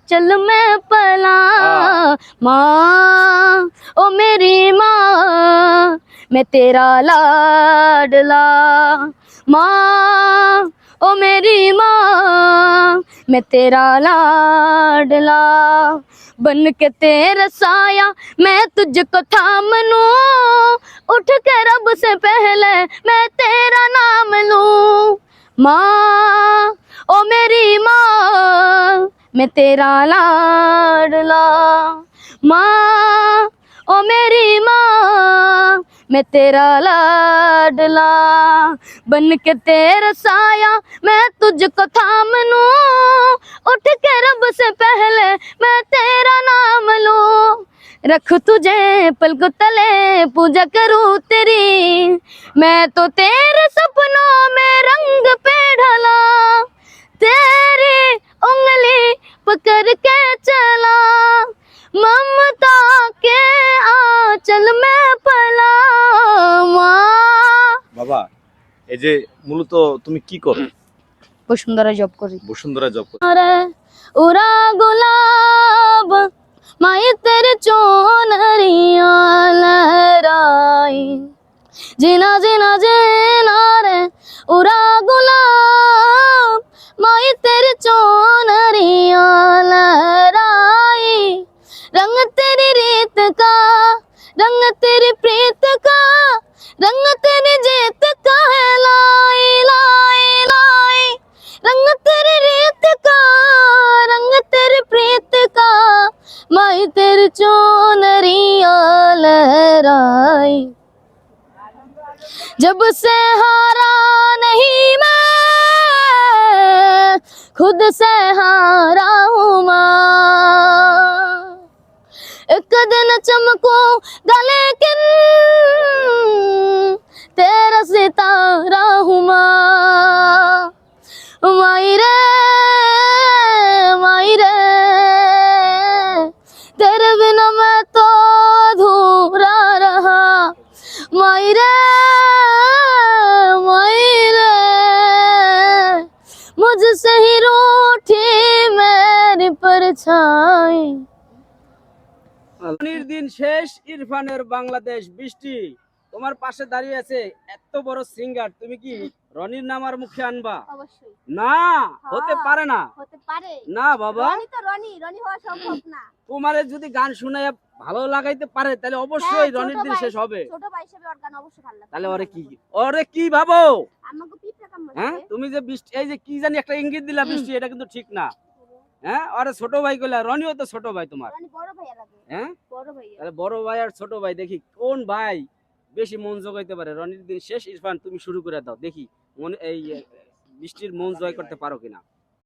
चल मैं पला माँ ओ मेरी माँ मैं तेरा लाडला माँ ओ मेरी माँ मैं तेरा लाडला बन के तेरा साया मैं तुझको थाम लूं उठ के रब से पहले मैं तेरा नाम लूं माँ ओ मेरी माँ मैं तेरा लाडला माँ ओ मेरी माँ मैं तेरा लाडला बन के तेरा साया मैं तुझको थाम लूं उठ के रब से पहले मैं तेरा नाम लूं रख तुझे पलकों तले पूजा करूं तेरी मैं तो तेरे सपनों में रंग पे ढला तेरी उंगली पकड़ के चला ममता के आंचल में पला বাবা এই যে মূলত তুমি কি করো? বসুন্ধরা জব করি বসুন্ধরা জব করো। अरे उरा गुलाब माई तेरे चोनरिया लहराई जीना जीना जीना रे उरा गुलाब माई तेरे चोनरिया लहराई रंग तेरी रीत का रंग तेरी प्रीत का रंग तेरी जीत का है लाई लाई लाई रंग तेरी रीत का रंग तेरी प्रीत का माई तेरी चोनरिया लहराई जब से हारा नहीं मैं खुद से हारा हूँ माँ एक दिन चमकूंगा लेकिन तेरा सितारा हूँ माँ माई रे तेरे बिना मैं तो अधूरा रहा माई रे मुझसे ही रूठी मेरी परछाई রনির দিন শেষ ইরফানের বাংলাদেশ বৃষ্টি তোমার পাশে দাঁড়িয়ে আছে এত বড় সিঙ্গার তুমি কি রনির নাম আর মুখে আনবা? অবশ্যই না, হতে পারে না। হতে পারে না বাবা, রনি তো রনি হওয়া সম্ভব না তোমারে যদি গান শুনায় ভালো লাগাইতে পারে তাহলে অবশ্যই রনির দিন শেষ হবে। ছোট ভাই হিসেবে ওর গান অবশ্যই ভালো লাগে তাহলে ওরে কি ভাবো? আমাকে পিঁপড়া কামড়াচ্ছে হ্যাঁ, তুমি যে বৃষ্টি এই যে কি জানি একটা ইঙ্গিত দিলা বৃষ্টি, এটা কিন্তু ঠিক না। হ্যাঁ, আরে ছোট ভাই কইলা, রনিও তো ছোট ভাই তোমার। রনি বড় ভাইয়া লাগে হ্যাঁ, বড় ভাইয়া তাহলে বড় ভাই আর ছোট ভাই দেখি কোন ভাই বেশি মন জোগাইতে পারে। রনির দিন শেষ, ইরফান তুমি শুরু করে দাও, দেখি মন এই বৃষ্টির মন জয় করতে পারো কিনা।